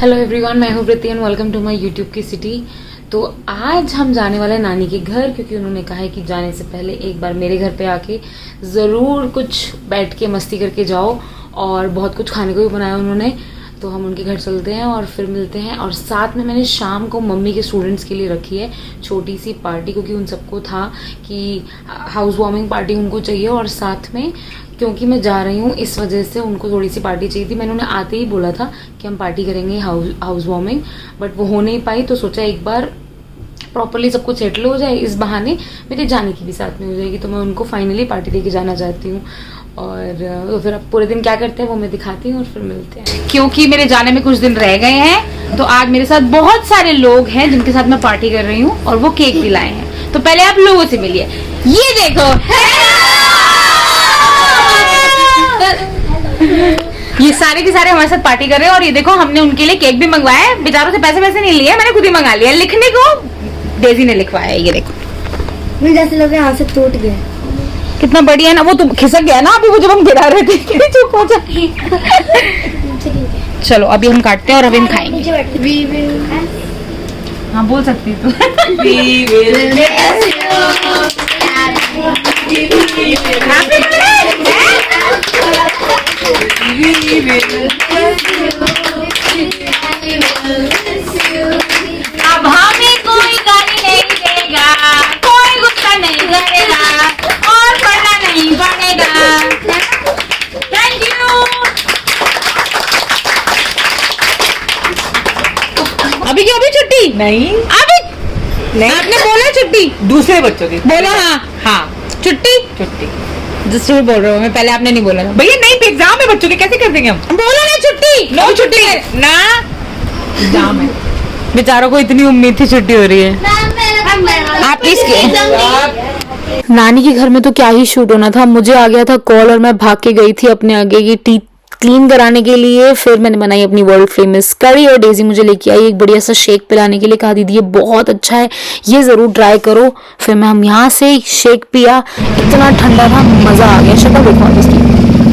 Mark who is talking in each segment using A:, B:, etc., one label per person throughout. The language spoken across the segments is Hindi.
A: हेलो एवरीवन, मैं हूँ Preeti and welcome to my YouTube की सिटी। तो आज हम जाने वाले हैं नानी के घर, क्योंकि उन्होंने कहा है कि जाने से पहले एक बार मेरे घर पे आके ज़रूर कुछ बैठ के मस्ती करके जाओ, और बहुत कुछ खाने को भी बनाया उन्होंने। तो हम उनके घर चलते हैं और फिर मिलते हैं। और साथ में मैंने शाम को मम्मी के स्टूडेंट्स के लिए रखी है छोटी सी पार्टी, क्योंकि उन सबको था कि हाउस वार्मिंग पार्टी उनको चाहिए, और साथ में क्योंकि मैं जा रही हूँ इस वजह से उनको थोड़ी सी पार्टी चाहिए थी। मैंने उन्हें आते ही बोला था कि हम पार्टी करेंगे हाउस वार्मिंग, बट वो हो नहीं पाई। तो सोचा एक बार प्रॉपरली सब कुछ सेटल हो जाए, इस बहाने मेरे जाने की भी साथ में हो जाएगी। तो मैं उनको फाइनली पार्टी देके जाना चाहती हूँ। और फिर अब पूरे दिन क्या करते हैं वो मैं दिखाती हूँ और फिर मिलते हैं। क्योंकि मेरे जाने में कुछ दिन रह गए हैं, तो आज मेरे साथ बहुत सारे लोग हैं जिनके साथ मैं पार्टी कर रही हूँ, और वो केक भी लाए हैं। तो पहले आप लोगों से मिलिए। ये देखो, ये सारे के सारे हमारे साथ पार्टी कर रहे हैं। और ये देखो, हमने उनके लिए केक भी मंगवाया है। बेचारों से पैसे नहीं लिए, मैंने खुद ही मंगा लिया। लिखने को डेजी ने लिखवाया है। ये देखो,
B: मुझे जैसे लग रहा है हाथ से टूट गया।
A: कितना बढ़िया है ना। वो तो खिसक गया ना अभी, वो जब हम गिरा रहे थे। चुप हो जा। चलो अभी हम काटते हैं और अभी हम खाएंगे। हाँ बोल सकती तू। अब हमें कोई गाली नहीं देगा, कोई गुस्सा नहीं करेगा, और पढ़ना नहीं पड़ेगा। Thank you. अभी क्यों? अभी छुट्टी नहीं, अभी नहीं। आपने बोला छुट्टी दूसरे बच्चों की बोला। हाँ हाँ, छुट्टी छुट्टी जरूर बोल रहा हूँ मैं, पहले आपने नहीं बोला था। भैया नहीं, एग्जाम है बच्चों के, कैसे कर देंगे हम? बोलो ना छुट्टी। नो छुट्टी ना, एग्जाम है। बेचारों को इतनी उम्मीद थी छुट्टी हो रही है। आप किसके? नानी के घर में तो क्या ही शूट होना था। मुझे आ गया था कॉल और मैं भाग के गई थी अपने आगे की टीथ क्लीन कराने के लिए। फिर मैंने बनाई अपनी वर्ल्ड फेमस करी, और डेजी मुझे लेके आई एक बढ़िया सा शेक पिलाने के लिए। कहा दीदी ये बहुत अच्छा है, ये जरूर ट्राई करो। फिर हम यहाँ से शेक पिया, इतना ठंडा था, मजा आ गया। शक्ल देखो आप इसकी,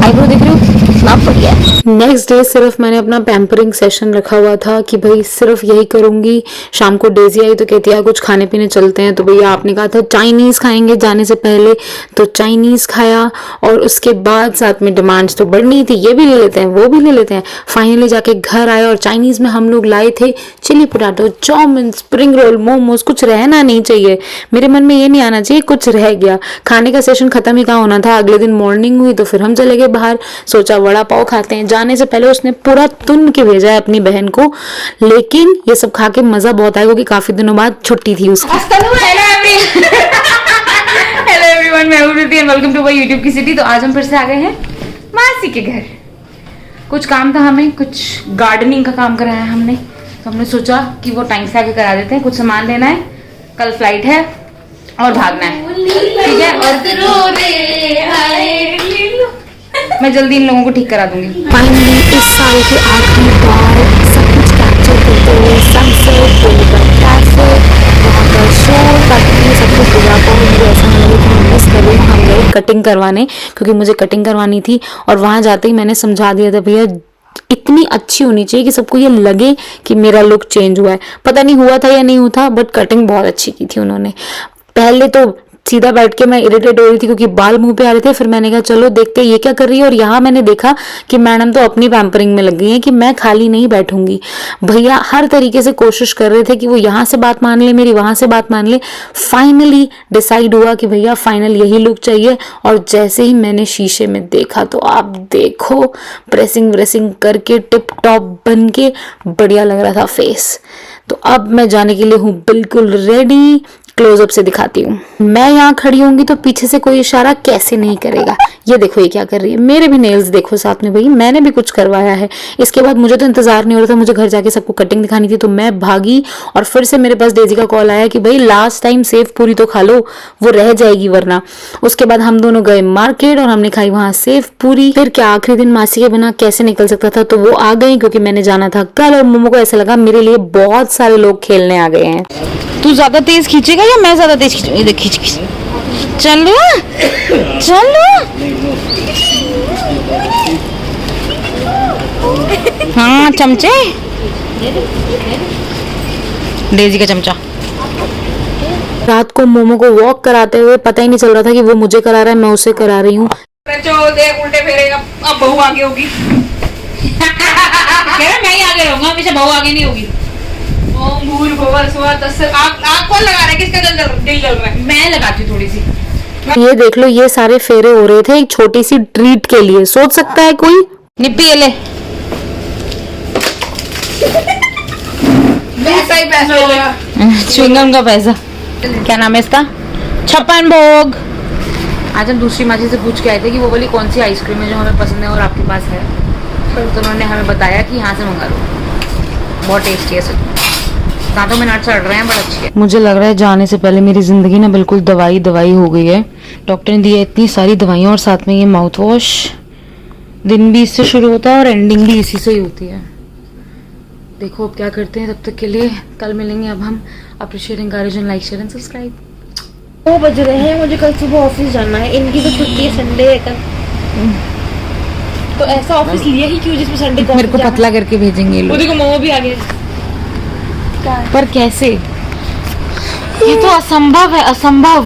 A: आईब्रो देख रहे हो कितना बढ़िया। नेक्स्ट डे सिर्फ मैंने अपना पैम्परिंग सेशन रखा हुआ था कि भाई सिर्फ यही करूंगी। शाम को डेजी आई तो कहती है कुछ खाने पीने चलते हैं। तो भैया आपने कहा था चाइनीज खाएंगे जाने से पहले, तो चाइनीज खाया। और उसके बाद साथ में डिमांड्स तो बढ़नी थी, ये भी ले लेते हैं वो भी ले लेते हैं। फाइनली जाके घर आए, और चाइनीज में हम लोग लाए थे chilli potato, chow mein, spring roll, momos. कुछ रहना नहीं चाहिए, मेरे मन में ये नहीं आना चाहिए कुछ रह गया। खाने का सेशन खत्म ही कहाँ होना था। अगले दिन मॉर्निंग हुई तो फिर हम चले गए बाहर। सोचा वड़ा पाव खाते हैं। जाने से पहले उसने पूरा तुन के भेजा है अपनी बहन को, लेकिन ये सब खा के मजा बहुत आया, क्योंकि काफी दिनों बाद छुट्टी थी उसकी। हेलो एवरीवन, मैं हूं Preeti and welcome to my YouTube की सिटी। तो आज हम फिर से आ गए हैं मासी के घर। कुछ काम था हमें, कुछ गार्डनिंग का काम कराया हमने, तो हमने सोचा कि वो टाइम से आके करा देते हैं। कुछ सामान लेना है, कल फ्लाइट है और भागना है, ठीक है। और मैं जल्दी इन लोगों को ठीक करा दूंगी। फाइनली इस साल के आखिरी बार सब कुछ कैप्चर करते हुए सनसेट, वहाँ का शोर, ताकि सब कुछ गुजरा पाऊँ। मुझे ऐसा लगे कि मैं मिस कर रही हूँ। हम गए कटिंग करवाने, क्योंकि मुझे कटिंग करवानी थी। और वहाँ जाते ही मैंने समझा दिया था भैया इतनी अच्छी होनी चाहिए कि सबको ये लगे कि मेरा लुक चेंज हुआ है। पता नहीं हुआ था या नहीं हुआ था, बट कटिंग बहुत अच्छी की थी उन्होंने। पहले तो सीधा बैठ के मैं इरिटेट हो रही थी क्योंकि बाल मुंह पे आ रहे थे। फिर मैंने कहा चलो देखते ये क्या कर रही है। और यहाँ मैंने देखा कि मैडम तो अपनी पैम्परिंग में लग गई है कि मैं खाली नहीं बैठूंगी। भैया हर तरीके से कोशिश कर रहे थे कि वो यहाँ से बात मान ले मेरी, वहां से बात मान ले। फाइनली डिसाइड हुआ कि भैया फाइनल यही लुक चाहिए। और जैसे ही मैंने शीशे में देखा तो आप देखो, प्रेसिंग व्रेसिंग करके टिप टॉप बन के बढ़िया लग रहा था फेस। तो अब मैं जाने के लिए हूँ बिल्कुल रेडी। क्लोजअप से दिखाती हूँ। मैं यहाँ खड़ी होंगी तो पीछे से कोई इशारा कैसे नहीं करेगा। ये देखो ये क्या कर रही है। मेरे भी नेल्स देखो साथ में, भाई मैंने भी कुछ करवाया है। इसके बाद मुझे तो इंतजार नहीं हो रहा था, मुझे घर जाके सबको कटिंग दिखानी थी। तो मैं भागी, और फिर से मेरे पास डेजी का कॉल आया कि भाई लास्ट टाइम सेव पूरी तो खा लो, वो रह जाएगी वरना। उसके बाद हम दोनों गए मार्केट और हमने खाई वहां सेव पूरी। फिर क्या आखिरी दिन मासी के बिना कैसे निकल सकता था, तो वो आ गई क्योंकि मैंने जाना था कल। और मोमो को ऐसा लगा मेरे लिए बहुत सारे लोग खेलने आ गए हैं। तू ज्यादा तेज खींचेगा या मैं ज्यादा तेज खींचूंगी? इधर खींच खींच। चलो चलो, हाँ चमचे
C: डेजी का चमचा।
A: रात को मोमो को वॉक कराते हुए पता ही नहीं चल रहा था कि वो मुझे करा रहा है, मैं उसे करा रही हूँ।
C: देख उल्टे फेरे, अब बहू आगे होगी। कह रहा मैं ही आगे रहूंगा हमेशा, बहू आगे नहीं होगी। ओम भूर्भुवः स्वः तस्य। आग कौन लगा रहा है? किसका दिल जल रहा है? मैं लगाती हूँ थोड़ी सी।
A: ये देख लो, ये सारे फेरे हो रहे थे एक छोटी सी ट्रीट के लिए। सोच सकता है कोई?
C: निप्पी ये ले।
B: पैसा ही पैसा होगा।
C: च्युइंगम का पैसा। क्या नाम है इसका? छप्पन भोग। आज हम दूसरी माजी से पूछ के आए थे कि वो बोली कौन सी आइसक्रीम है जो हमें पसंद है और आपके पास है, तो उन्होंने हमें बताया कि यहाँ से मंगा लो, बहुत टेस्टी है। दांतों में नट चढ़ रहे हैं, बड़ा अच्छी है। मुझे लग रहा है जाने से पहले मेरी जिंदगी ना बिल्कुल दवाई दवाई हो गई है। डॉक्टर ने दी है इतनी सारी दवाइयाँ और साथ में ये माउथ वॉश। दिन भी इससे शुरू होता है और एंडिंग भी इसी से ही होती है। देखो अब क्या करते हैं, तब तक के लिए कल मिलेंगे। अब हम appreciate encourage and like share and subscribe.
B: 2 बज रहे हैं, मुझे कल सुबह ऑफिस जाना है। इनकी तो छुट्टी है, संडे है कल। तो ऐसा ऑफिस लिया ही क्यों जिसमें संडे को
C: मेरे को पतला करके भेजेंगे ये लोग।
B: देखो मोमो भी आ गए।
C: पर कैसे? ये तो असंभव है, असंभव।